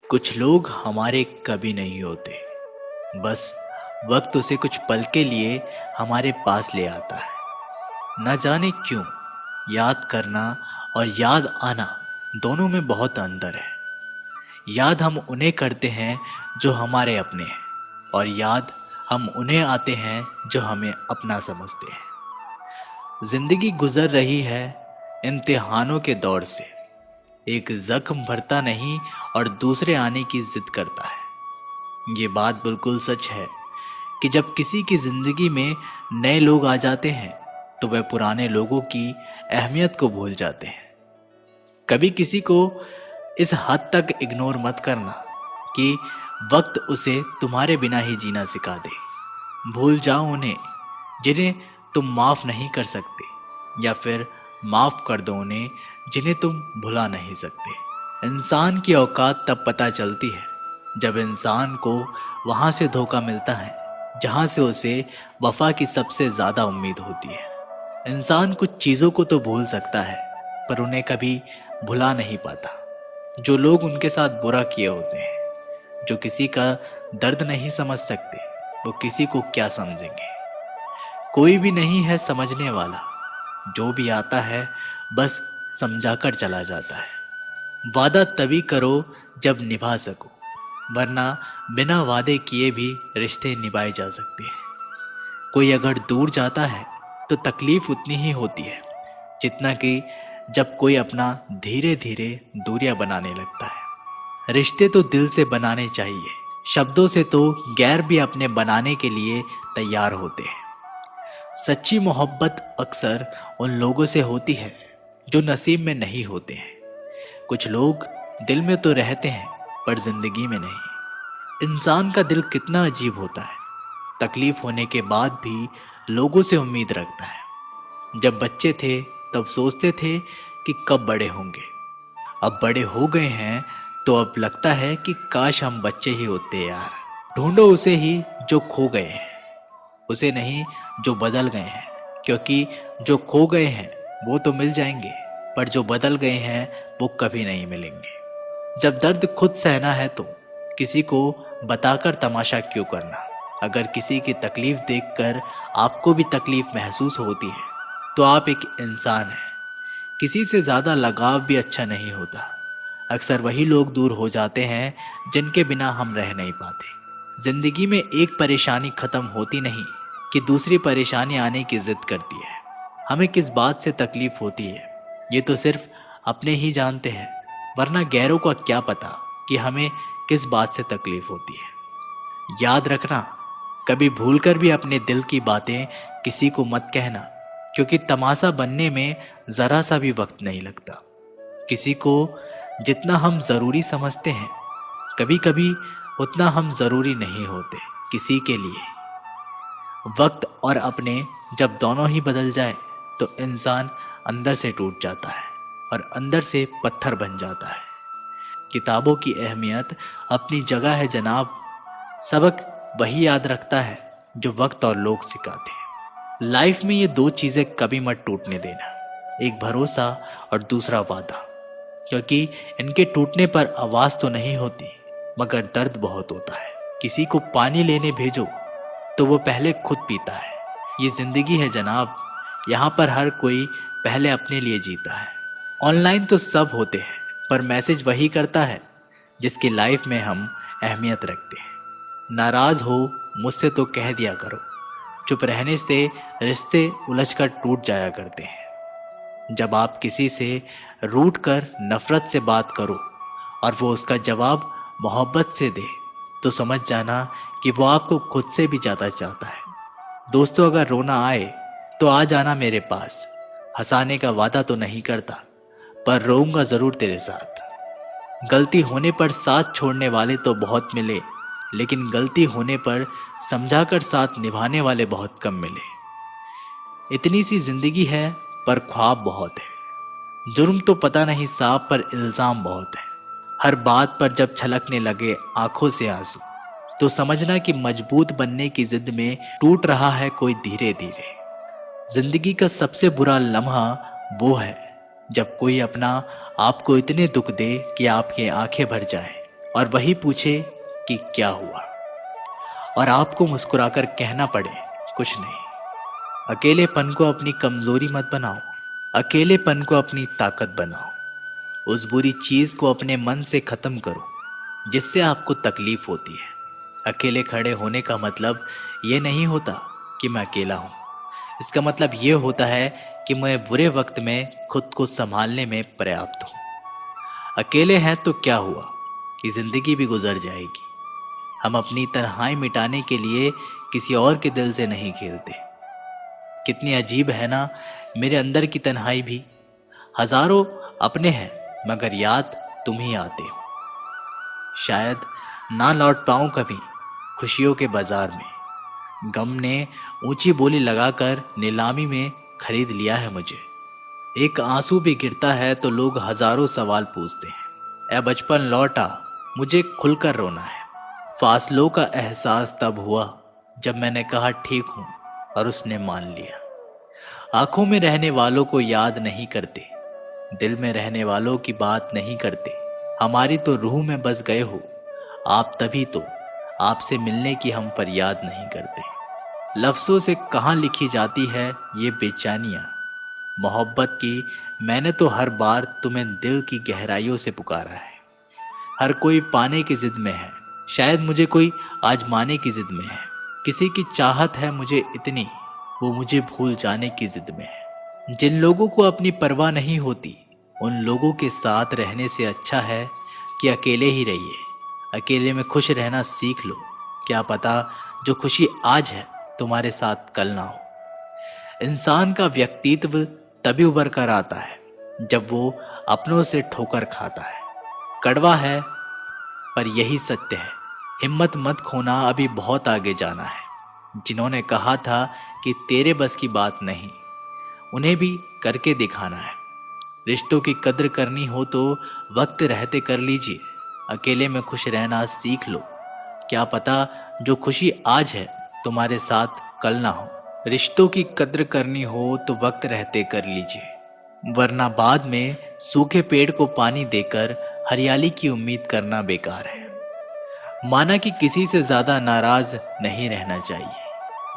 कुछ लोग हमारे कभी नहीं होते, बस वक्त उसे कुछ पल के लिए हमारे पास ले आता है। न जाने क्यों, याद करना और याद आना दोनों में बहुत अंतर है। याद हम उन्हें करते हैं जो हमारे अपने हैं, और याद हम उन्हें आते हैं जो हमें अपना समझते हैं। जिंदगी गुजर रही है इम्तिहानों के दौर से। एक जख्म भरता नहीं और दूसरे आने की जिद करता है। ये बात बिल्कुल सच है कि जब किसी की जिंदगी में नए लोग आ जाते हैं तो वह पुराने लोगों की अहमियत को भूल जाते हैं। कभी किसी को इस हद तक इग्नोर मत करना कि वक्त उसे तुम्हारे बिना ही जीना सिखा दे। भूल जाओ उन्हें जिन्हें तुम माफ नहीं कर सकते, या फिर माफ कर दो उन्हें जिन्हें तुम भुला नहीं सकते। इंसान की औकात तब पता चलती है जब इंसान को वहां से धोखा मिलता है जहां से उसे वफा की सबसे ज्यादा उम्मीद होती है। इंसान कुछ चीजों को तो भूल सकता है, पर उन्हें कभी भुला नहीं पाता। जो लोग उनके साथ बुरा किए होते हैं, जो किसी का दर्द नहीं समझ सकते, वो किसी को क्या समझेंगे। कोई भी नहीं है समझने वाला, जो भी आता है बस समझाकर चला जाता है। वादा तभी करो जब निभा सको, वरना बिना वादे किए भी रिश्ते निभाए जा सकते हैं। कोई अगर दूर जाता है तो तकलीफ उतनी ही होती है जितना कि जब कोई अपना धीरे धीरे दूरियां बनाने लगता है। रिश्ते तो दिल से बनाने चाहिए, शब्दों से तो गैर भी अपने बनाने के लिए तैयार होते हैं। सच्ची मोहब्बत अक्सर उन लोगों से होती है जो नसीब में नहीं होते हैं। कुछ लोग दिल में तो रहते हैं पर जिंदगी में नहीं। इंसान का दिल कितना अजीब होता है, तकलीफ होने के बाद भी लोगों से उम्मीद रखता है। जब बच्चे थे तब सोचते थे कि कब बड़े होंगे। अब बड़े हो गए हैं तो अब लगता है कि काश हम बच्चे ही होते यार। ढूंढो उसे ही जो खो गए हैं, उसे नहीं जो बदल गए हैं, क्योंकि जो खो गए हैं वो तो मिल जाएंगे, पर जो बदल गए हैं वो कभी नहीं मिलेंगे। जब दर्द खुद सहना है तो किसी को बताकर तमाशा क्यों करना। अगर किसी की तकलीफ देखकर आपको भी तकलीफ महसूस होती है तो आप एक इंसान हैं। किसी से ज़्यादा लगाव भी अच्छा नहीं होता। अक्सर वही लोग दूर हो जाते हैं जिनके बिना हम रह नहीं पाते। जिंदगी में एक परेशानी खत्म होती नहीं कि दूसरी परेशानी आने की जिद करती है। हमें किस बात से तकलीफ होती है ये तो सिर्फ अपने ही जानते हैं, वरना गैरों का क्या पता कि हमें किस बात से तकलीफ होती है। याद रखना, कभी भूलकर भी अपने दिल की बातें किसी को मत कहना, क्योंकि तमाशा बनने में ज़रा सा भी वक्त नहीं लगता। किसी को जितना हम ज़रूरी समझते हैं, कभी कभी उतना हम ज़रूरी नहीं होते किसी के लिए। वक्त और अपने जब दोनों ही बदल जाए तो इंसान अंदर से टूट जाता है और अंदर से पत्थर बन जाता है। किताबों की अहमियत अपनी जगह है जनाब, सबक वही याद रखता है जो वक्त और लोग सिखाते हैं। लाइफ में ये दो चीज़ें कभी मत टूटने देना, एक भरोसा और दूसरा वादा, क्योंकि इनके टूटने पर आवाज़ तो नहीं होती मगर दर्द बहुत होता है। किसी को पानी लेने भेजो तो वो पहले खुद पीता है। ये ज़िंदगी है जनाब, यहाँ पर हर कोई पहले अपने लिए जीता है। ऑनलाइन तो सब होते हैं, पर मैसेज वही करता है जिसकी लाइफ में हम अहमियत रखते हैं। नाराज़ हो मुझसे तो कह दिया करो, चुप रहने से रिश्ते उलझकर टूट जाया करते हैं। जब आप किसी से रूठ कर नफ़रत से बात करो और वो उसका जवाब मोहब्बत से दे तो समझ जाना कि वो आपको खुद से भी ज़्यादा चाहता है। दोस्तों, अगर रोना आए तो आ जाना मेरे पास। हंसाने का वादा तो नहीं करता, पर रोऊंगा ज़रूर तेरे साथ। गलती होने पर साथ छोड़ने वाले तो बहुत मिले, लेकिन गलती होने पर समझाकर साथ निभाने वाले बहुत कम मिले। इतनी सी जिंदगी है पर ख्वाब बहुत है। जुर्म तो पता नहीं साहब, पर इल्ज़ाम बहुत है। हर बात पर जब छलकने लगे आंखों से आंसू तो समझना कि मजबूत बनने की जिद में टूट रहा है कोई धीरे धीरे। जिंदगी का सबसे बुरा लम्हा वो है जब कोई अपना आपको इतने दुख दे कि आपकी आंखें भर जाएं और वही पूछे कि क्या हुआ, और आपको मुस्कुराकर कहना पड़े कुछ नहीं। अकेलेपन को अपनी कमजोरी मत बनाओ, अकेलेपन को अपनी ताकत बनाओ। उस बुरी चीज को अपने मन से खत्म करो जिससे आपको तकलीफ होती है। अकेले खड़े होने का मतलब ये नहीं होता कि मैं अकेला हूँ। इसका मतलब ये होता है कि मैं बुरे वक्त में खुद को संभालने में पर्याप्त हूँ। अकेले हैं तो क्या हुआ कि जिंदगी भी गुजर जाएगी। हम अपनी तन्हाई मिटाने के लिए किसी और के दिल से नहीं खेलते। कितनी अजीब है ना मेरे अंदर की तन्हाई भी। हजारों अपने हैं मगर याद तुम ही आते हो। शायद ना लौट पाऊं कभी खुशियों के बाजार में। गम ने ऊंची बोली लगाकर नीलामी में खरीद लिया है मुझे। एक आंसू भी गिरता है तो लोग हजारों सवाल पूछते हैं। ए बचपन लौटा, मुझे खुलकर रोना है। फासलों का एहसास तब हुआ जब मैंने कहा ठीक हूं और उसने मान लिया। आंखों में रहने वालों को याद नहीं करते, दिल में रहने वालों की बात नहीं करते। हमारी तो रूह में बस गए हो आप, तभी तो आपसे मिलने की हम फरियाद नहीं करते। लफ्ज़ों से कहाँ लिखी जाती है ये बेचैनियाँ मोहब्बत की। मैंने तो हर बार तुम्हें दिल की गहराइयों से पुकारा है। हर कोई पाने की जिद में है, शायद मुझे कोई आजमाने की जिद में है। किसी की चाहत है मुझे इतनी, वो मुझे भूल जाने की जिद में है। जिन लोगों को अपनी परवाह नहीं होती उन लोगों के साथ रहने से अच्छा है कि अकेले ही रहिए। अकेले में खुश रहना सीख लो, क्या पता जो खुशी आज है तुम्हारे साथ कल ना हो। इंसान का व्यक्तित्व तभी उभर कर आता है जब वो अपनों से ठोकर खाता है। कड़वा है पर यही सत्य है। हिम्मत मत खोना, अभी बहुत आगे जाना है। जिन्होंने कहा था कि तेरे बस की बात नहीं, उन्हें भी करके दिखाना है। रिश्तों की कद्र करनी हो तो वक्त रहते कर लीजिए। अकेले में खुश रहना सीख लो, क्या पता जो खुशी आज है तुम्हारे साथ कल ना हो। रिश्तों की कद्र करनी हो तो वक्त रहते कर लीजिए, वरना बाद में सूखे पेड़ को पानी देकर हरियाली की उम्मीद करना बेकार है। माना कि किसी से ज्यादा नाराज नहीं रहना चाहिए,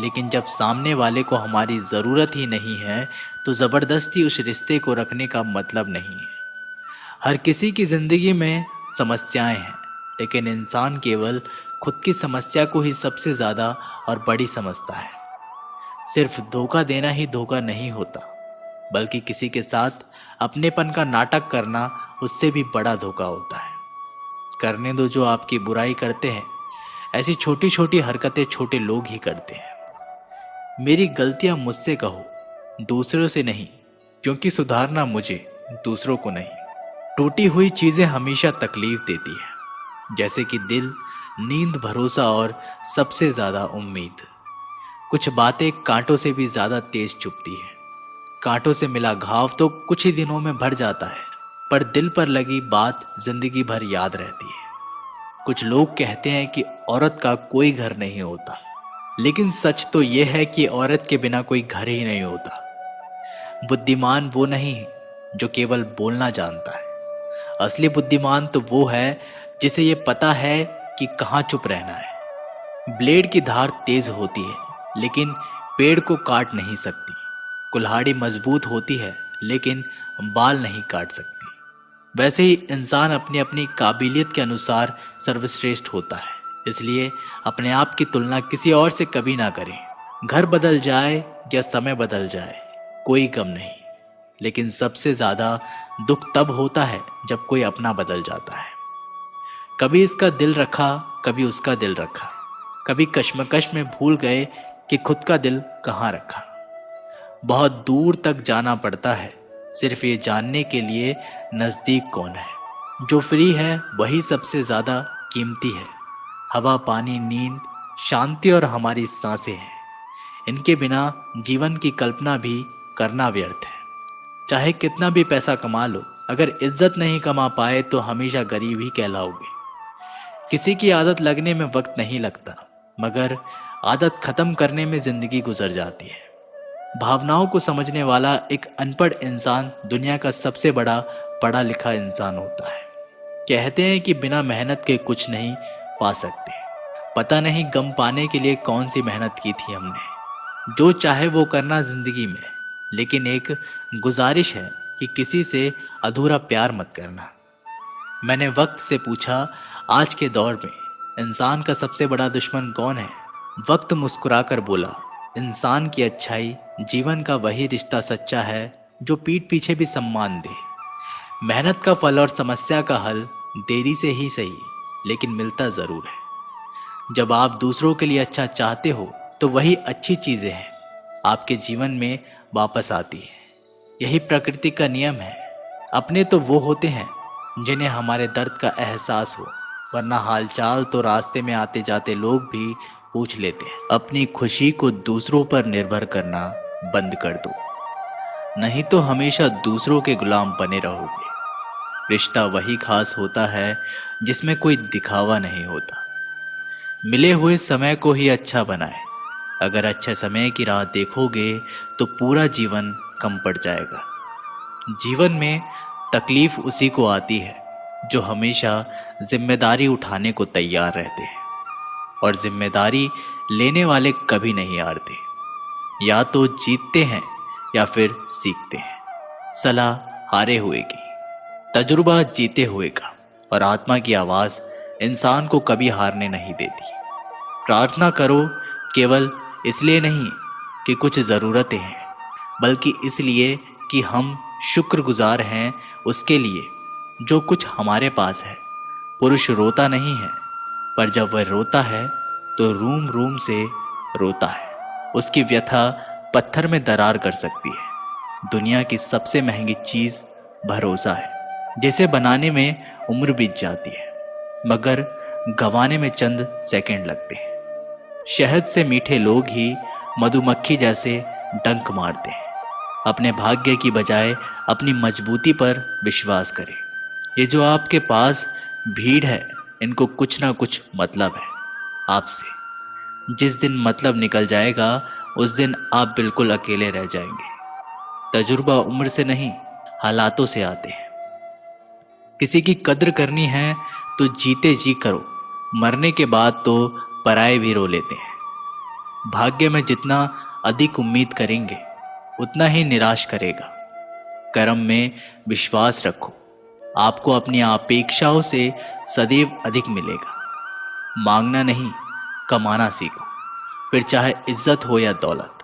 लेकिन जब सामने वाले को हमारी ज़रूरत ही नहीं है तो ज़बरदस्ती उस रिश्ते को रखने का मतलब नहीं है। हर किसी की ज़िंदगी में समस्याएं हैं, लेकिन इंसान केवल खुद की समस्या को ही सबसे ज़्यादा और बड़ी समझता है। सिर्फ धोखा देना ही धोखा नहीं होता, बल्कि किसी के साथ अपनेपन का नाटक करना उससे भी बड़ा धोखा होता है। करने दो जो आपकी बुराई करते हैं। ऐसी छोटी छोटी हरकतें छोटे लोग ही करते हैं। मेरी गलतियां मुझसे कहो, दूसरों से नहीं, क्योंकि सुधारना मुझे, दूसरों को नहीं। टूटी हुई चीजें हमेशा तकलीफ देती है, जैसे कि दिल, नींद, भरोसा और सबसे ज्यादा उम्मीद। कुछ बातें कांटों से भी ज्यादा तेज चुभती है। कांटों से मिला घाव तो कुछ ही दिनों में भर जाता है, पर दिल पर लगी बात जिंदगी भर याद रहती है। कुछ लोग कहते हैं कि औरत का कोई घर नहीं होता, लेकिन सच तो यह है कि औरत के बिना कोई घर ही नहीं होता। बुद्धिमान वो नहीं जो केवल बोलना जानता है, असली बुद्धिमान तो वो है जिसे ये पता है कि कहाँ चुप रहना है। ब्लेड की धार तेज होती है, लेकिन पेड़ को काट नहीं सकती। कुल्हाड़ी मजबूत होती है, लेकिन बाल नहीं काट सकती। वैसे ही इंसान अपनी अपनी काबिलियत के अनुसार सर्वश्रेष्ठ होता है, इसलिए अपने आप की तुलना किसी और से कभी ना करें। घर बदल जाए या समय बदल जाए कोई गम नहीं, लेकिन सबसे ज्यादा दुख तब होता है जब कोई अपना बदल जाता है। कभी इसका दिल रखा, कभी उसका दिल रखा, कभी कश्मकश में भूल गए कि खुद का दिल कहाँ रखा। बहुत दूर तक जाना पड़ता है सिर्फ ये जानने के लिए नज़दीक कौन है। जो फ्री है वही सबसे ज़्यादा कीमती है। हवा, पानी, नींद, शांति और हमारी सांसें हैं। इनके बिना जीवन की कल्पना भी करना व्यर्थ है। चाहे कितना भी पैसा कमा लो, अगर इज्जत नहीं कमा पाए तो हमेशा गरीब ही कहलाओगे। किसी की आदत लगने में वक्त नहीं लगता, मगर आदत खत्म करने में जिंदगी गुजर जाती है। भावनाओं को समझने वाला एक अनपढ़ इंसान दुनिया का सबसे बड़ा पढ़ा लिखा इंसान होता है। कहते हैं कि बिना मेहनत के कुछ नहीं पा सकते। पता नहीं गम पाने के लिए कौन सी मेहनत की थी हमने। जो चाहे वो करना जिंदगी में, लेकिन एक गुजारिश है कि किसी से अधूरा प्यार मत करना। मैंने वक्त से पूछा, आज के दौर में इंसान का सबसे बड़ा दुश्मन कौन है? वक्त मुस्कुराकर बोला, इंसान की अच्छाई जीवन का वही रिश्ता सच्चा है जो पीठ पीछे भी सम्मान दे। मेहनत का फल और समस्या का हल देरी से ही सही, लेकिन मिलता ज़रूर है। जब आप दूसरों के लिए अच्छा चाहते हो तो वही अच्छी चीज़ें हैं आपके जीवन में वापस आती है। यही प्रकृति का नियम है। अपने तो वो होते हैं जिन्हें हमारे दर्द का एहसास हो, वरना हालचाल तो रास्ते में आते जाते लोग भी पूछ लेते हैं। अपनी खुशी को दूसरों पर निर्भर करना बंद कर दो, नहीं तो हमेशा दूसरों के गुलाम बने रहोगे। रिश्ता वही खास होता है जिसमें कोई दिखावा नहीं होता। मिले हुए समय को ही अच्छा बनाए। अगर अच्छे समय की राह देखोगे तो पूरा जीवन कम पड़ जाएगा। जीवन में तकलीफ उसी को आती है जो हमेशा जिम्मेदारी उठाने को तैयार रहते हैं, और जिम्मेदारी लेने वाले कभी नहीं हारते। या तो जीतते हैं या फिर सीखते हैं। सलाह हारे हुए की, तजुर्बा जीते हुए का, और आत्मा की आवाज़ इंसान को कभी हारने नहीं देती। प्रार्थना करो केवल इसलिए नहीं कि कुछ ज़रूरतें हैं, बल्कि इसलिए कि हम शुक्रगुजार हैं उसके लिए जो कुछ हमारे पास है। पुरुष रोता नहीं है, पर जब वह रोता है तो रूम रूम से रोता है। उसकी व्यथा पत्थर में दरार कर सकती है। दुनिया की सबसे महंगी चीज़ भरोसा है, जिसे बनाने में उम्र बीत जाती है, मगर गंवाने में चंद सेकंड लगते हैं। शहद से मीठे लोग ही मधुमक्खी जैसे डंक मारते हैं। अपने भाग्य की बजाय अपनी मजबूती पर विश्वास करें। ये जो आपके पास भीड़ है, इनको कुछ ना कुछ मतलब है आपसे। जिस दिन मतलब निकल जाएगा उस दिन आप बिल्कुल अकेले रह जाएंगे। तजुर्बा उम्र से नहीं, हालातों से आते हैं। किसी की कद्र करनी है तो जीते जी करो, मरने के बाद तो पराये भी रो लेते हैं। भाग्य में जितना अधिक उम्मीद करेंगे उतना ही निराश करेगा। कर्म में विश्वास रखो, आपको अपनी अपेक्षाओं से सदैव अधिक मिलेगा। मांगना नहीं, कमाना सीखो, फिर चाहे इज्जत हो या दौलत।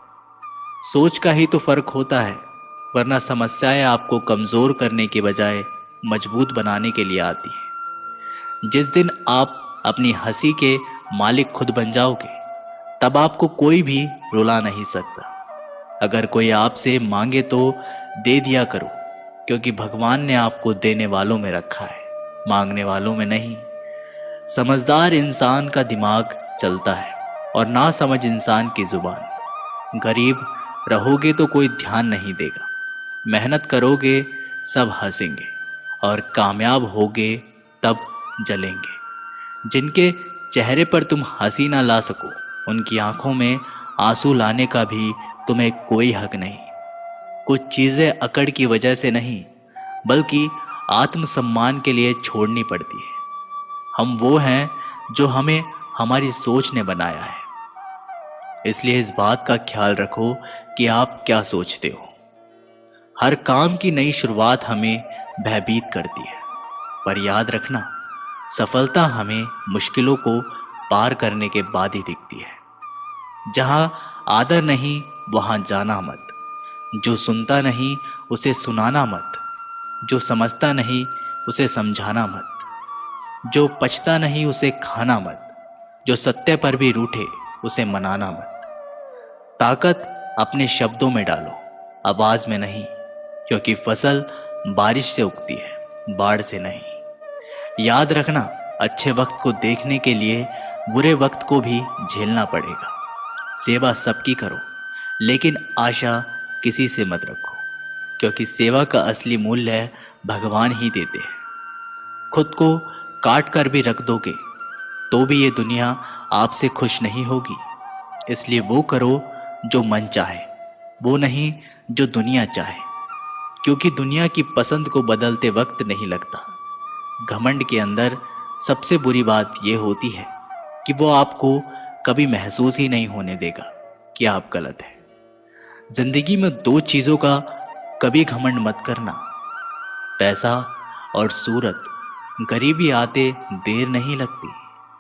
सोच का ही तो फर्क होता है, वरना समस्याएं आपको कमजोर करने के बजाय मजबूत बनाने के लिए आती है। जिस दिन आप अपनी हंसी के मालिक खुद बन जाओगे, तब आपको कोई भी रुला नहीं सकता। अगर कोई आपसे मांगे तो दे दिया करो, क्योंकि भगवान ने आपको देने वालों में रखा है, मांगने वालों में नहीं। समझदार इंसान का दिमाग चलता है और ना समझ इंसान की जुबान। गरीब रहोगे तो कोई ध्यान नहीं देगा, मेहनत करोगे सब हंसेंगे, और कामयाब होगे तब जलेंगे। जिनके चेहरे पर तुम हंसी ना ला सको, उनकी आंखों में आंसू लाने का भी तुम्हें कोई हक नहीं। कुछ चीज़ें अकड़ की वजह से नहीं, बल्कि आत्मसम्मान के लिए छोड़नी पड़ती है। हम वो हैं जो हमें हमारी सोच ने बनाया है। इसलिए इस बात का ख्याल रखो कि आप क्या सोचते हो। हर काम की नई शुरुआत हमें भयभीत करती है, पर याद रखना, सफलता हमें मुश्किलों को पार करने के बाद ही दिखती है। जहां आदर नहीं वहां जाना मत। जो सुनता नहीं उसे सुनाना मत। जो समझता नहीं उसे समझाना मत। जो पचता नहीं उसे खाना मत। जो सत्य पर भी रूठे उसे मनाना मत। ताकत अपने शब्दों में डालो, आवाज में नहीं, क्योंकि फसल बारिश से उगती है, बाढ़ से नहीं। याद रखना, अच्छे वक्त को देखने के लिए बुरे वक्त को भी झेलना पड़ेगा। सेवा सबकी करो, लेकिन आशा किसी से मत रखो, क्योंकि सेवा का असली मूल्य भगवान ही देते हैं। खुद को काट कर भी रख दोगे तो भी ये दुनिया आपसे खुश नहीं होगी। इसलिए वो करो जो मन चाहे, वो नहीं जो दुनिया चाहे, क्योंकि दुनिया की पसंद को बदलते वक्त नहीं लगता। घमंड के अंदर सबसे बुरी बात यह होती है कि वो आपको कभी महसूस ही नहीं होने देगा कि आप गलत हैं। जिंदगी में दो चीज़ों का कभी घमंड मत करना, पैसा और सूरत। गरीबी आते देर नहीं लगती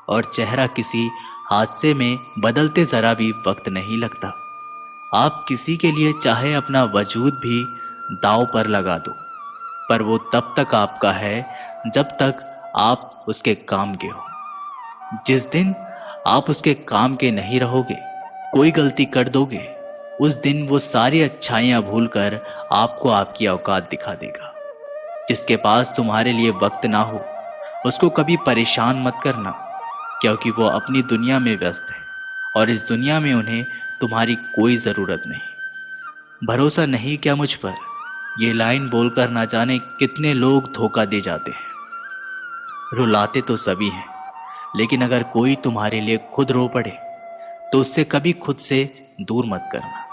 और चेहरा किसी हादसे में बदलते ज़रा भी वक्त नहीं लगता। आप किसी के लिए चाहे अपना वजूद भी दांव पर लगा दो, पर वो तब तक आपका है जब तक आप उसके काम के हो। जिस दिन आप उसके काम के नहीं रहोगे, कोई गलती कर दोगे, उस दिन वो सारी अच्छाइयाँ भूलकर आपको आपकी औकात दिखा देगा। जिसके पास तुम्हारे लिए वक्त ना हो, उसको कभी परेशान मत करना, क्योंकि वो अपनी दुनिया में व्यस्त है और इस दुनिया में उन्हें तुम्हारी कोई ज़रूरत नहीं। भरोसा नहीं क्या मुझ पर, ये लाइन बोलकर ना जाने कितने लोग धोखा दे जाते हैं। रुलाते तो सभी हैं, लेकिन अगर कोई तुम्हारे लिए खुद रो पड़े तो उससे कभी खुद से दूर मत करना।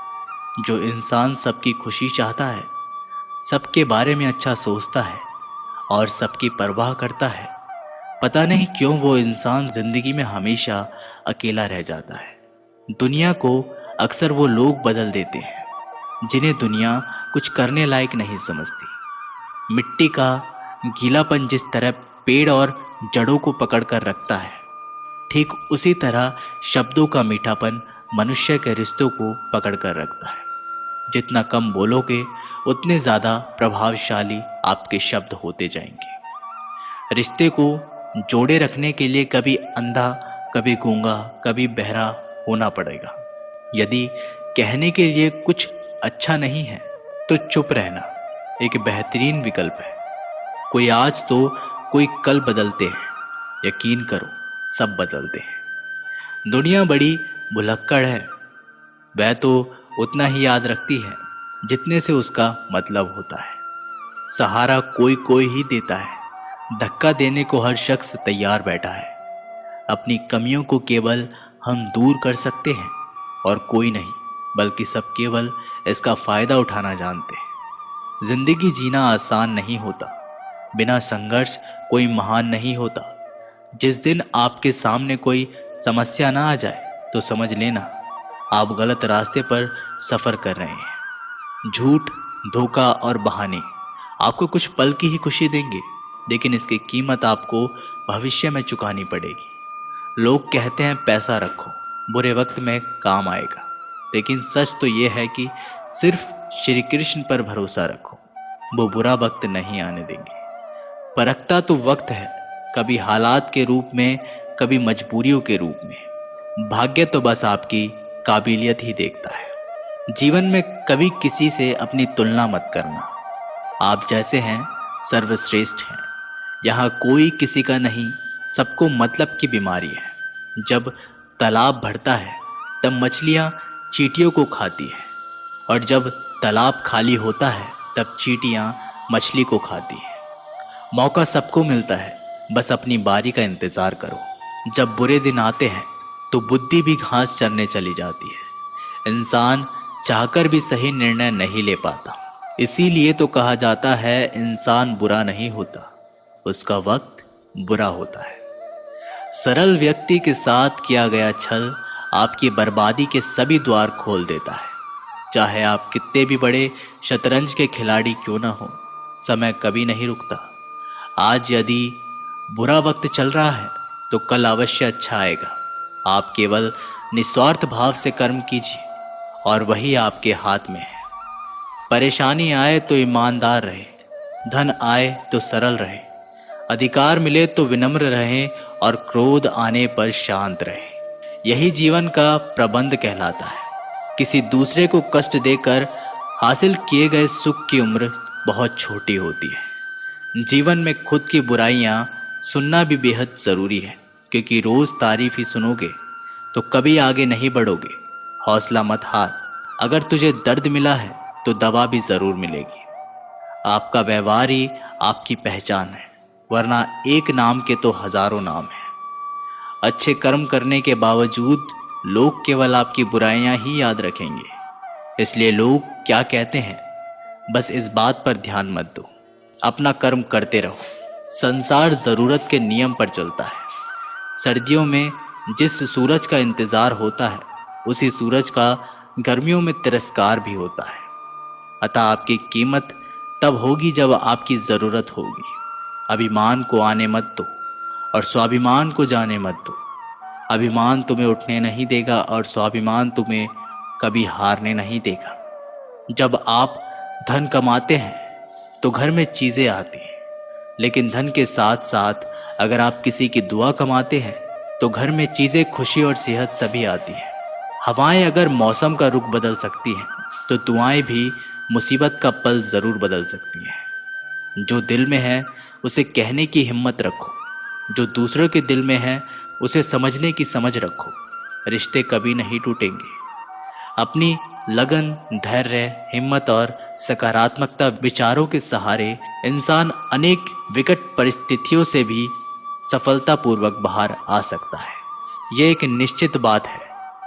जो इंसान सबकी खुशी चाहता है, सबके बारे में अच्छा सोचता है और सबकी परवाह करता है, पता नहीं क्यों वो इंसान जिंदगी में हमेशा अकेला रह जाता है। दुनिया को अक्सर वो लोग बदल देते हैं जिन्हें दुनिया कुछ करने लायक नहीं समझती। मिट्टी का गीलापन जिस तरह पेड़ और जड़ों को पकड़कर रखता है, ठीक उसी तरह शब्दों का मीठापन मनुष्य के रिश्तों को पकड़कर रखता है। जितना कम बोलोगे, उतने ज़्यादा प्रभावशाली आपके शब्द होते जाएंगे। रिश्ते को जोड़े रखने के लिए कभी अंधा, कभी गूंगा, कभी बहरा होना पड़ेगा। यदि कहने के लिए कुछ अच्छा नहीं है तो चुप रहना एक बेहतरीन विकल्प है। कोई आज तो कोई कल बदलते हैं, यकीन करो सब बदलते हैं। दुनिया बड़ी भुलक्कड़ है, वह तो उतना ही याद रखती है जितने से उसका मतलब होता है। सहारा कोई कोई ही देता है, धक्का देने को हर शख्स तैयार बैठा है। अपनी कमियों को केवल हम दूर कर सकते हैं और कोई नहीं, बल्कि सब केवल इसका फ़ायदा उठाना जानते हैं। जिंदगी जीना आसान नहीं होता, बिना संघर्ष कोई महान नहीं होता। जिस दिन आपके सामने कोई समस्या ना आ जाए तो समझ लेना आप गलत रास्ते पर सफ़र कर रहे हैं। झूठ, धोखा और बहाने आपको कुछ पल की ही खुशी देंगे, लेकिन इसकी कीमत आपको भविष्य में चुकानी पड़ेगी। लोग कहते हैं पैसा रखो, बुरे वक्त में काम आएगा, लेकिन सच तो ये है कि सिर्फ श्री कृष्ण पर भरोसा रखो, वो बुरा वक्त नहीं आने देंगे। परखता तो वक्त है, कभी हालात के रूप में, कभी मजबूरियों के रूप में। भाग्य तो बस आपकी काबिलियत ही देखता है। जीवन में कभी किसी से अपनी तुलना मत करना। आप जैसे हैं सर्वश्रेष्ठ हैं। यहाँ कोई किसी का नहीं, सबको मतलब की बीमारी है। जब तालाब भरता है तब मछलियाँ चींटियों को खाती हैं, और जब तालाब खाली होता है तब चींटियाँ मछली को खाती हैं। मौका सबको मिलता है, बस अपनी बारी का इंतज़ार करो। जब बुरे दिन आते हैं तो बुद्धि भी घास चरने चली जाती है। इंसान चाहकर भी सही निर्णय नहीं ले पाता। इसीलिए तो कहा जाता है इंसान बुरा नहीं होता, उसका वक्त बुरा होता है। सरल व्यक्ति के साथ किया गया छल आपकी बर्बादी के सभी द्वार खोल देता है। चाहे आप कितने भी बड़े शतरंज के खिलाड़ी क्यों ना हो, समय कभी नहीं रुकता। आज यदि बुरा वक्त चल रहा है तो कल अवश्य अच्छा आएगा। आप केवल निस्वार्थ भाव से कर्म कीजिए और वही आपके हाथ में है। परेशानी आए तो ईमानदार रहे, धन आए तो सरल रहे, अधिकार मिले तो विनम्र रहें और क्रोध आने पर शांत रहें। यही जीवन का प्रबंध कहलाता है। किसी दूसरे को कष्ट देकर हासिल किए गए सुख की उम्र बहुत छोटी होती है। जीवन में खुद की बुराइयां सुनना भी बेहद ज़रूरी है, क्योंकि रोज़ तारीफ ही सुनोगे तो कभी आगे नहीं बढ़ोगे। हौसला मत हार, अगर तुझे दर्द मिला है तो दवा भी ज़रूर मिलेगी। आपका व्यवहार ही आपकी पहचान है, वरना एक नाम के तो हज़ारों नाम हैं। अच्छे कर्म करने के बावजूद लोग केवल आपकी बुराइयां ही याद रखेंगे। इसलिए लोग क्या कहते हैं, बस इस बात पर ध्यान मत दो। अपना कर्म करते रहो, संसार ज़रूरत के नियम पर चलता है। सर्दियों में जिस सूरज का इंतज़ार होता है, उसी सूरज का गर्मियों में तिरस्कार भी होता है। अतः आपकी कीमत तब होगी जब आपकी ज़रूरत होगी। अभिमान को आने मत दो और स्वाभिमान को जाने मत दो। अभिमान तुम्हें उठने नहीं देगा और स्वाभिमान तुम्हें कभी हारने नहीं देगा। जब आप धन कमाते हैं तो घर में चीज़ें आती हैं, लेकिन धन के साथ साथ अगर आप किसी की दुआ कमाते हैं तो घर में चीज़ें, खुशी और सेहत सभी आती हैं। हवाएं अगर मौसम का रुख बदल सकती हैं तो दुआएं भी मुसीबत का पल ज़रूर बदल सकती हैं। जो दिल में है उसे कहने की हिम्मत रखो, जो दूसरों के दिल में है उसे समझने की समझ रखो। रिश्ते कभी नहीं टूटेंगे। अपनी लगन, धैर्य, हिम्मत और सकारात्मकता विचारों के सहारे इंसान अनेक विकट परिस्थितियों से भी सफलतापूर्वक बाहर आ सकता है। यह एक निश्चित बात है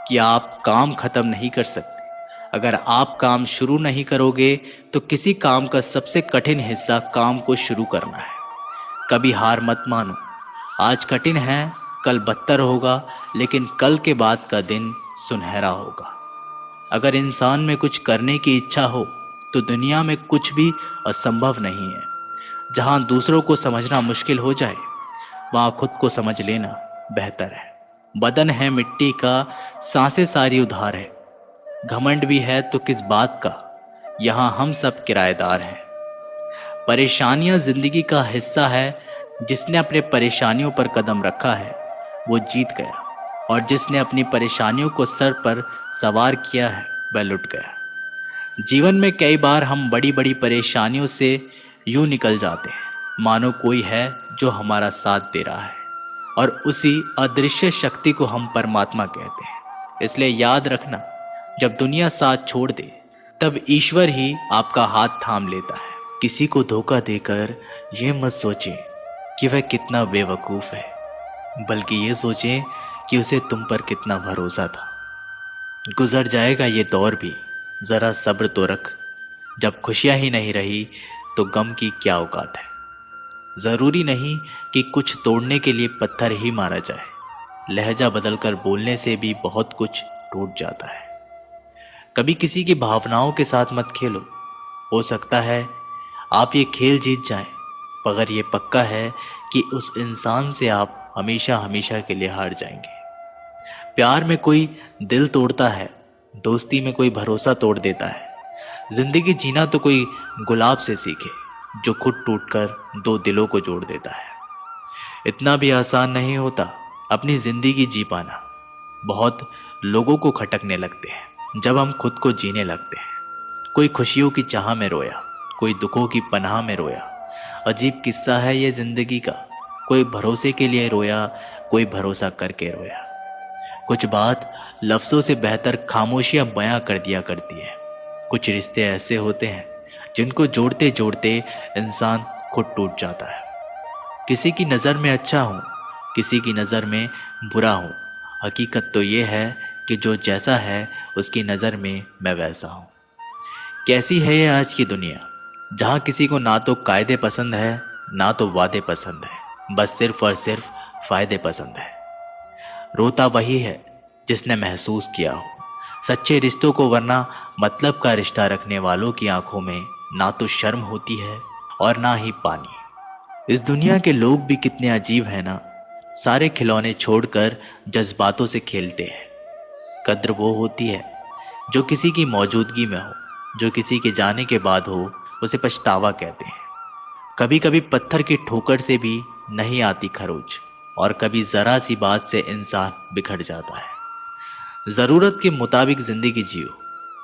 कि आप काम खत्म नहीं कर सकते। अगर आप काम शुरू नहीं करोगे तो किसी काम का सबसे कठिन हिस्सा काम को शुरू करना है। कभी हार मत मानो। आज कठिन है, कल बदतर होगा, लेकिन कल के बाद का दिन सुनहरा होगा। अगर इंसान में कुछ करने की इच्छा हो तो दुनिया में कुछ भी असंभव नहीं है। जहाँ दूसरों को समझना मुश्किल हो जाए, वहाँ खुद को समझ लेना बेहतर है। बदन है मिट्टी का, सांसें सारी उधार है। घमंड भी है तो किस बात का, यहाँ हम सब किराएदार हैं। परेशानियाँ जिंदगी का हिस्सा है। जिसने अपने परेशानियों पर कदम रखा है वो जीत गया, और जिसने अपनी परेशानियों को सर पर सवार किया है वह लुट गया। जीवन में कई बार हम बड़ी बड़ी परेशानियों से यूं निकल जाते हैं मानो कोई है जो हमारा साथ दे रहा है, और उसी अदृश्य शक्ति को हम परमात्मा कहते हैं। इसलिए याद रखना, जब दुनिया साथ छोड़ दे तब ईश्वर ही आपका हाथ थाम लेता है। किसी को धोखा देकर ये मत सोचें कि वह कितना बेवकूफ़ है, बल्कि ये सोचें कि उसे तुम पर कितना भरोसा था। गुजर जाएगा ये दौर भी, ज़रा सब्र तो रख। जब खुशियाँ ही नहीं रही तो गम की क्या औकात है। ज़रूरी नहीं कि कुछ तोड़ने के लिए पत्थर ही मारा जाए। लहजा बदलकर बोलने से भी बहुत कुछ टूट जाता है। कभी किसी की भावनाओं के साथ मत खेलो। हो सकता है आप ये खेल जीत जाएं, मगर ये पक्का है कि उस इंसान से आप हमेशा हमेशा के लिए हार जाएंगे। प्यार में कोई दिल तोड़ता है, दोस्ती में कोई भरोसा तोड़ देता है। जिंदगी जीना तो कोई गुलाब से सीखे जो खुद टूटकर दो दिलों को जोड़ देता है। इतना भी आसान नहीं होता अपनी जिंदगी जी पाना। बहुत लोगों को खटकने लगते हैं जब हम खुद को जीने लगते हैं। कोई खुशियों की चाह में रोया, कोई दुखों की पनाह में रोया। अजीब किस्सा है ये जिंदगी का। कोई भरोसे के लिए रोया, कोई भरोसा करके रोया। कुछ बात लफ्ज़ों से बेहतर खामोशियां बयां कर दिया करती है। कुछ रिश्ते ऐसे होते हैं जिनको जोड़ते जोड़ते इंसान खुद टूट जाता है। किसी की नज़र में अच्छा हूँ, किसी की नज़र में बुरा हूँ। हकीकत तो ये है कि जो जैसा है उसकी नज़र में मैं वैसा हूँ। कैसी है ये आज की दुनिया, जहाँ किसी को ना तो कायदे पसंद है ना तो वादे पसंद है, बस सिर्फ और सिर्फ फ़ायदे पसंद है। रोता वही है जिसने महसूस किया हो सच्चे रिश्तों को, वरना मतलब का रिश्ता रखने वालों की आंखों में ना तो शर्म होती है और ना ही पानी। इस दुनिया के लोग भी कितने अजीब हैं ना। सारे खिलौने छोड़कर जज्बातों से खेलते हैं। कद्र वो होती है जो किसी की मौजूदगी में हो, जो किसी के जाने के बाद हो उसे पछतावा कहते हैं। कभी कभी पत्थर की ठोकर से भी नहीं आती खरोच, और कभी ज़रा सी बात से इंसान बिखर जाता है। ज़रूरत के मुताबिक ज़िंदगी जियो,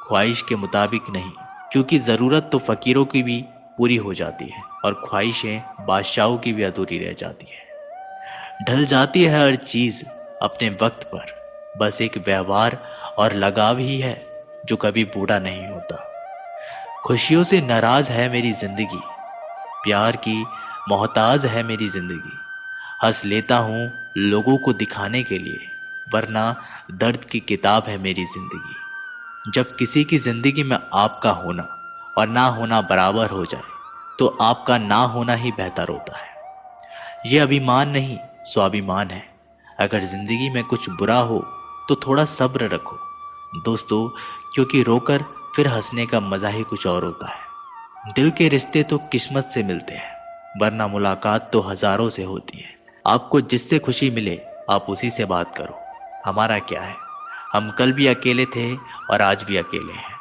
ख्वाहिश के मुताबिक नहीं, क्योंकि ज़रूरत तो फ़कीरों की भी पूरी हो जाती है और ख्वाहिशें बादशाहों की भी अधूरी रह जाती है। ढल जाती है हर चीज़ अपने वक्त पर, बस एक व्यवहार और लगाव ही है जो कभी बूढ़ा नहीं होता। खुशियों से नाराज़ है मेरी ज़िंदगी, प्यार की मोहताज है मेरी ज़िंदगी। हंस लेता हूँ लोगों को दिखाने के लिए, वरना दर्द की किताब है मेरी ज़िंदगी। जब किसी की ज़िंदगी में आपका होना और ना होना बराबर हो जाए तो आपका ना होना ही बेहतर होता है। ये अभिमान नहीं, स्वाभिमान है। अगर जिंदगी में कुछ बुरा हो तो थोड़ा सब्र रखो दोस्तों, क्योंकि रोकर फिर हंसने का मजा ही कुछ और होता है। दिल के रिश्ते तो किस्मत से मिलते हैं, वरना मुलाकात तो हजारों से होती है। आपको जिससे खुशी मिले आप उसी से बात करो। हमारा क्या है, हम कल भी अकेले थे और आज भी अकेले हैं।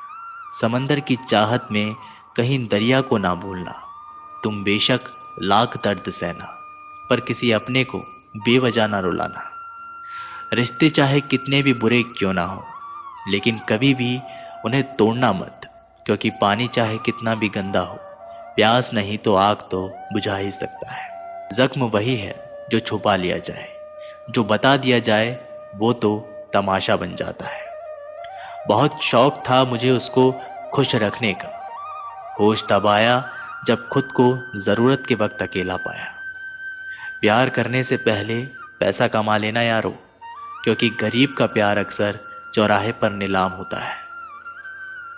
समंदर की चाहत में कहीं दरिया को ना भूलना। तुम बेशक लाख दर्द सहना, पर किसी अपने को बेवजह ना रुलाना। रिश्ते चाहे कितने भी बुरे क्यों ना हो, लेकिन कभी भी उन्हें तोड़ना मत, क्योंकि पानी चाहे कितना भी गंदा हो, प्यास नहीं तो आग तो बुझा ही सकता है। जख्म वही है जो छुपा लिया जाए, जो बता दिया जाए वो तो तमाशा बन जाता है। बहुत शौक था मुझे उसको खुश रखने का, होश तब आया जब खुद को ज़रूरत के वक्त अकेला पाया। प्यार करने से पहले पैसा कमा लेना यारो, क्योंकि गरीब का प्यार अक्सर चौराहे पर नीलाम होता है।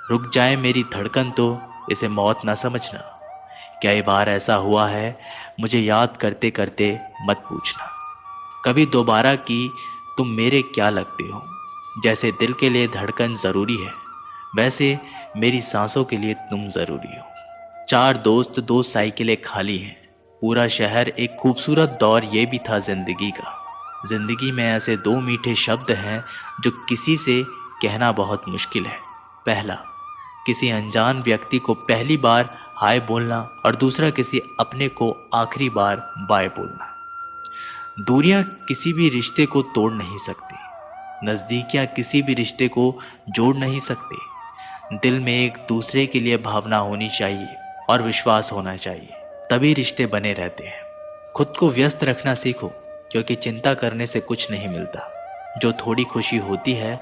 रुक जाए मेरी धड़कन तो इसे मौत ना समझना। कई बार ऐसा हुआ है मुझे याद करते करते मत पूछना। कभी दोबारा की तुम मेरे क्या लगते हो। जैसे दिल के लिए धड़कन ज़रूरी है, वैसे मेरी सांसों के लिए तुम ज़रूरी हो। 4 दोस्त 2 साइकिलें खाली हैं, पूरा शहर एक खूबसूरत दौर ये भी था जिंदगी का। जिंदगी में ऐसे 2 मीठे शब्द हैं जो किसी से कहना बहुत मुश्किल है। पहला, किसी अनजान व्यक्ति को पहली बार हाय बोलना, और दूसरा किसी अपने को आखिरी बार बाय बोलना। दूरियां किसी भी रिश्ते को तोड़ नहीं सकती, नज़दीकियां किसी भी रिश्ते को जोड़ नहीं सकते। दिल में एक दूसरे के लिए भावना होनी चाहिए और विश्वास होना चाहिए, तभी रिश्ते बने रहते हैं। खुद को व्यस्त रखना सीखो, क्योंकि चिंता करने से कुछ नहीं मिलता। जो थोड़ी खुशी होती है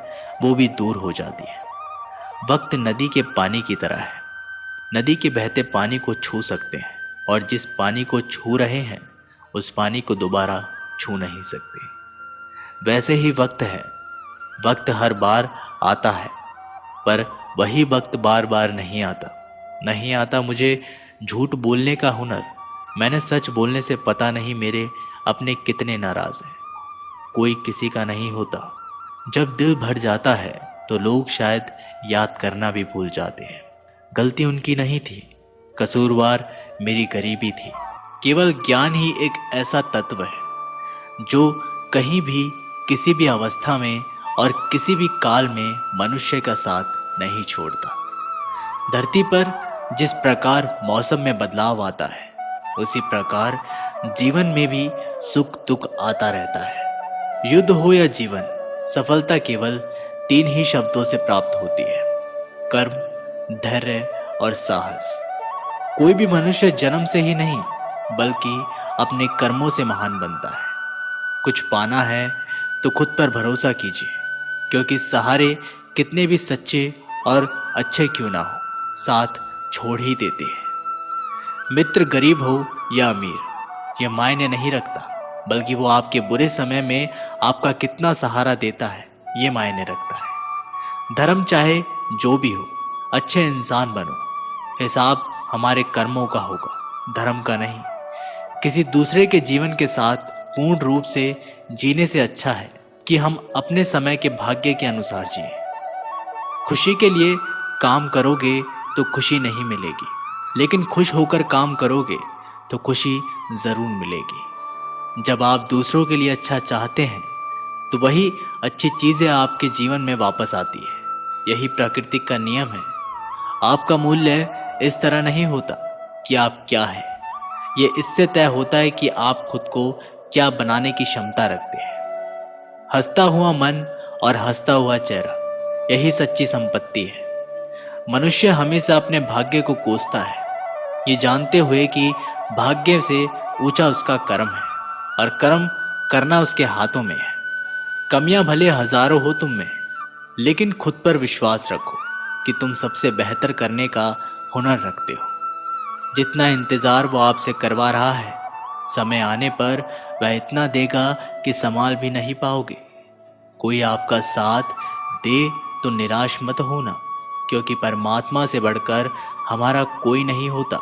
वो भी दूर हो जाती है। वक्त नदी के पानी की तरह है, नदी के बहते पानी को छू सकते हैं, और जिस पानी को छू रहे हैं उस पानी को दोबारा छू नहीं सकते। वैसे ही वक्त है, वक्त हर बार आता है, पर वही वक्त बार बार नहीं आता। नहीं आता मुझे झूठ बोलने का हुनर। मैंने सच बोलने से पता नहीं मेरे अपने कितने नाराज हैं। कोई किसी का नहीं होता। जब दिल भर जाता है तो लोग शायद याद करना भी भूल जाते हैं। गलती उनकी नहीं थी, कसूरवार मेरी गरीबी थी। केवल ज्ञान ही एक ऐसा तत्व है जो कहीं भी, किसी भी अवस्था में और किसी भी काल में मनुष्य का साथ नहीं छोड़ता। धरती पर जिस प्रकार मौसम में बदलाव आता है, उसी प्रकार जीवन में भी सुख दुख आता रहता है। युद्ध हो या जीवन, सफलता केवल 3 ही शब्दों से प्राप्त होती है: कर्म, धैर्य और साहस। कोई भी मनुष्य जन्म से ही नहीं, बल्कि अपने कर्मों से महान बनता है। कुछ पाना है तो खुद पर भरोसा कीजिए, क्योंकि सहारे कितने भी सच्चे और अच्छे क्यों ना हो, साथ छोड़ ही देते हैं। मित्र गरीब हो या अमीर, यह मायने नहीं रखता, बल्कि वो आपके बुरे समय में आपका कितना सहारा देता है ये मायने रखता है। धर्म चाहे जो भी हो, अच्छे इंसान बनो। हिसाब हमारे कर्मों का होगा, धर्म का नहीं। किसी दूसरे के जीवन के साथ पूर्ण रूप से जीने से अच्छा है कि हम अपने समय के भाग्य के अनुसार जिए। खुशी के लिए काम करोगे तो खुशी नहीं मिलेगी, लेकिन खुश होकर काम करोगे तो खुशी ज़रूर मिलेगी। जब आप दूसरों के लिए अच्छा चाहते हैं तो वही अच्छी चीज़ें आपके जीवन में वापस आती है। यही प्रकृति का नियम है। आपका मूल्य इस तरह नहीं होता कि आप क्या हैं, ये इससे तय होता है कि आप खुद को क्या बनाने की क्षमता रखते हैं। हंसता हुआ मन और हंसता हुआ चेहरा, यही सच्ची संपत्ति है। मनुष्य हमेशा अपने भाग्य को कोसता है, ये जानते हुए कि भाग्य से ऊंचा उसका कर्म है, और कर्म करना उसके हाथों में है। कमियां भले हजारों हो तुम में, लेकिन खुद पर विश्वास रखो कि तुम सबसे बेहतर करने का हुनर रखते हो। जितना इंतज़ार वो आपसे करवा रहा है, समय आने पर वह इतना देगा कि संभाल भी नहीं पाओगे। कोई आपका साथ दे तो निराश मत होना, क्योंकि परमात्मा से बढ़कर हमारा कोई नहीं होता।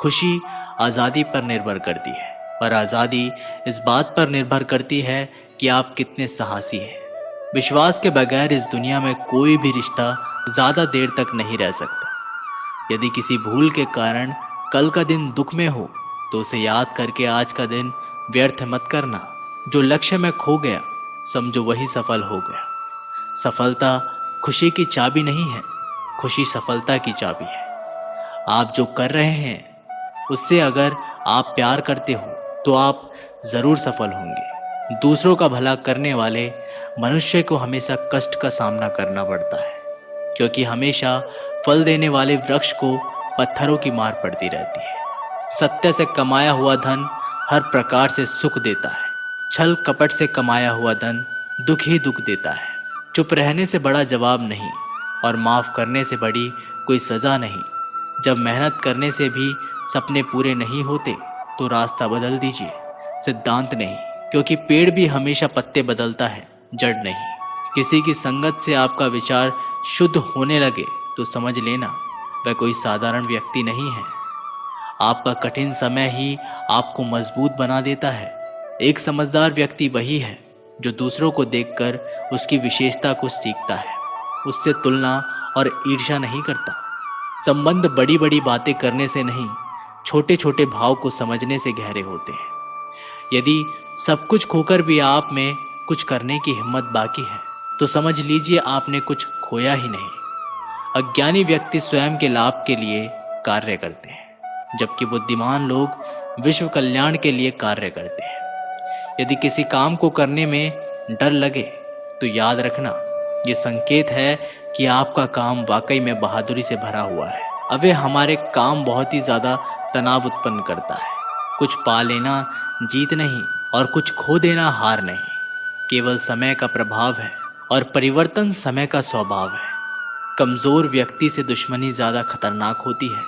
खुशी आज़ादी पर निर्भर करती है, और आज़ादी इस बात पर निर्भर करती है कि आप कितने साहसी हैं। विश्वास के बगैर इस दुनिया में कोई भी रिश्ता ज़्यादा देर तक नहीं रह सकता। यदि किसी भूल के कारण कल का दिन दुख में हो तो उसे याद करके आज का दिन व्यर्थ मत करना। जो लक्ष्य में खो गया समझो वही सफल हो गया। सफलता खुशी की चाबी नहीं है, खुशी सफलता की चाबी है। आप जो कर रहे हैं उससे अगर आप प्यार करते हो तो आप ज़रूर सफल होंगे। दूसरों का भला करने वाले मनुष्य को हमेशा कष्ट का सामना करना पड़ता है, क्योंकि हमेशा फल देने वाले वृक्ष को पत्थरों की मार पड़ती रहती है। सत्य से कमाया हुआ धन हर प्रकार से सुख देता है, छल कपट से कमाया हुआ धन दुख ही दुख देता है। चुप रहने से बड़ा जवाब नहीं और माफ़ करने से बड़ी कोई सज़ा नहीं। जब मेहनत करने से भी सपने पूरे नहीं होते तो रास्ता बदल दीजिए, सिद्धांत नहीं, क्योंकि पेड़ भी हमेशा पत्ते बदलता है, जड़ नहीं। किसी की संगत से आपका विचार शुद्ध होने लगे तो समझ लेना वह कोई साधारण व्यक्ति नहीं है। आपका कठिन समय ही आपको मजबूत बना देता है। एक समझदार व्यक्ति वही है जो दूसरों को देखकर उसकी विशेषता को सीखता है, उससे तुलना और ईर्ष्या नहीं करता। संबंध बड़ी बड़ी बातें करने से नहीं, छोटे छोटे भाव को समझने से गहरे होते हैं। यदि सब कुछ खोकर भी आप में कुछ करने की हिम्मत बाकी है तो समझ लीजिए आपने कुछ खोया ही नहीं। अज्ञानी व्यक्ति स्वयं के लाभ के लिए कार्य करते हैं, जबकि बुद्धिमान लोग विश्व कल्याण के लिए कार्य करते हैं। यदि किसी काम को करने में डर लगे तो याद रखना ये संकेत है कि आपका काम वाकई में बहादुरी से भरा हुआ है। अबे हमारे काम बहुत ही ज़्यादा तनाव उत्पन्न करता है। कुछ पा लेना जीत नहीं और कुछ खो देना हार नहीं, केवल समय का प्रभाव है और परिवर्तन समय का स्वभाव है। कमज़ोर व्यक्ति से दुश्मनी ज़्यादा खतरनाक होती है,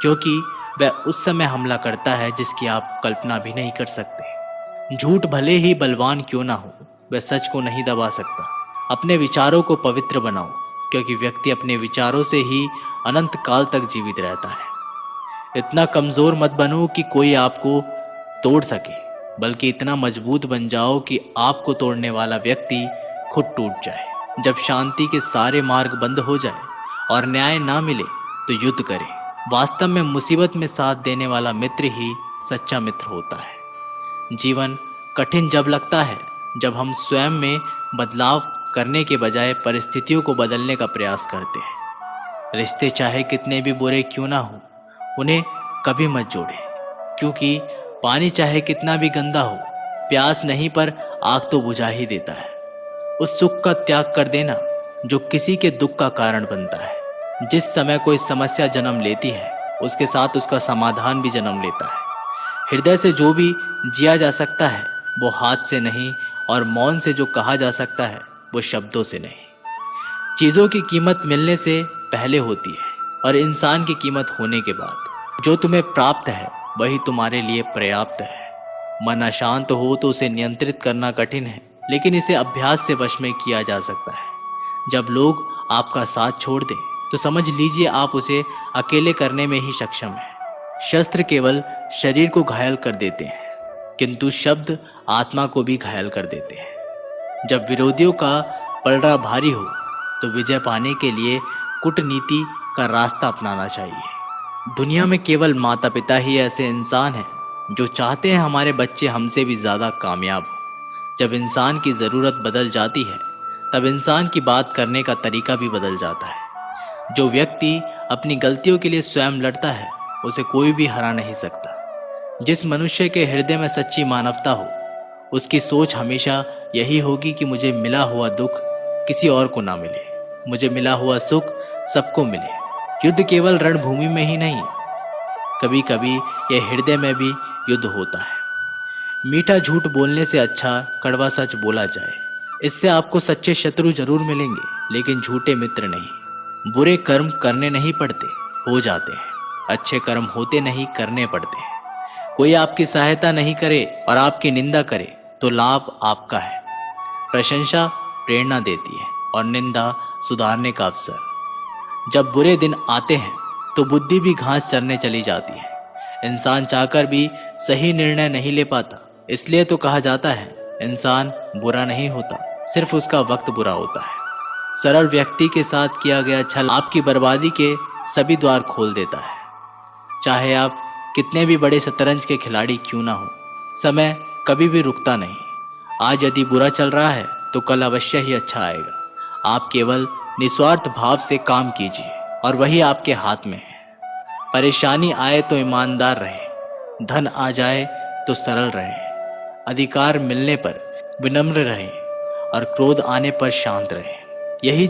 क्योंकि वह उस समय हमला करता है जिसकी आप कल्पना भी नहीं कर सकते। झूठ भले ही बलवान क्यों ना हो, वह सच को नहीं दबा सकता। अपने विचारों को पवित्र बनाओ, क्योंकि व्यक्ति अपने विचारों से ही अनंत काल तक जीवित रहता है। इतना कमज़ोर मत बनो कि कोई आपको तोड़ सके, बल्कि इतना मजबूत बन जाओ कि आपको तोड़ने वाला व्यक्ति खुद टूट जाए। जब शांति के सारे मार्ग बंद हो जाए और न्याय ना मिले तो युद्ध करें। वास्तव में मुसीबत में साथ देने वाला मित्र ही सच्चा मित्र होता है। जीवन कठिन जब लगता है जब हम स्वयं में बदलाव करने के बजाय परिस्थितियों को बदलने का प्रयास करते हैं। रिश्ते चाहे कितने भी बुरे क्यों ना हो, उन्हें कभी मत जोड़ें, क्योंकि पानी चाहे कितना भी गंदा हो, प्यास नहीं पर आग तो बुझा ही देता है। उस सुख का त्याग कर देना जो किसी के दुख का कारण बनता है। जिस समय कोई समस्या जन्म लेती है उसके साथ उसका समाधान भी जन्म लेता है। हृदय से जो भी जिया जा सकता है वो हाथ से नहीं, और मौन से जो कहा जा सकता है वो शब्दों से नहीं। चीज़ों की कीमत मिलने से पहले होती है और इंसान की कीमत होने के बाद। जो तुम्हें प्राप्त है वही तुम्हारे लिए पर्याप्त है। मन अशांत हो तो उसे नियंत्रित करना कठिन है, लेकिन इसे अभ्यास से वश में किया जा सकता है। जब लोग आपका साथ छोड़ दें तो समझ लीजिए आप उसे अकेले करने में ही सक्षम हैं। शस्त्र केवल शरीर को घायल कर देते हैं, किंतु शब्द आत्मा को भी घायल कर देते हैं। जब विरोधियों का पलड़ा भारी हो तो विजय पाने के लिए कूटनीति का रास्ता अपनाना चाहिए। दुनिया में केवल माता पिता ही ऐसे इंसान हैं जो चाहते हैं हमारे बच्चे हमसे भी ज़्यादा कामयाब हो। जब इंसान की ज़रूरत बदल जाती है तब इंसान की बात करने का तरीका भी बदल जाता है। जो व्यक्ति अपनी गलतियों के लिए स्वयं लड़ता है उसे कोई भी हरा नहीं सकता। जिस मनुष्य के हृदय में सच्ची मानवता हो उसकी सोच हमेशा यही होगी कि मुझे मिला हुआ दुख किसी और को ना मिले, मुझे मिला हुआ सुख सबको मिले। युद्ध केवल रणभूमि में ही नहीं, कभी कभी यह हृदय में भी युद्ध होता है। मीठा झूठ बोलने से अच्छा कड़वा सच बोला जाए। इससे आपको सच्चे शत्रु जरूर मिलेंगे, लेकिन झूठे मित्र नहीं। बुरे कर्म करने नहीं पड़ते, हो जाते हैं। अच्छे कर्म होते नहीं, करने पड़ते हैं। कोई आपकी सहायता नहीं करे और आपकी निंदा करे तो लाभ आपका है। प्रशंसा प्रेरणा देती है और निंदा सुधारने का अवसर। जब बुरे दिन आते हैं तो बुद्धि भी घास चरने चली जाती है। इंसान चाहकर भी सही निर्णय नहीं ले पाता। इसलिए तो कहा जाता है इंसान बुरा नहीं होता, सिर्फ उसका वक्त बुरा होता है। सरल व्यक्ति के साथ किया गया छल आपकी बर्बादी के सभी द्वार खोल देता है। चाहे आप कितने भी बड़े शतरंज के खिलाड़ी क्यों ना हो, समय कभी भी रुकता नहीं। आज यदि बुरा चल रहा है तो कल अवश्य ही अच्छा आएगा। आप केवल निस्वार्थ भाव से काम कीजिए और वही आपके हाथ में है। परेशानी आए तो ईमानदार रहे, धन आ जाए तो सरल रहे, अधिकार मिलने पर विनम्र रहे और क्रोध आने पर शांत रहे। यही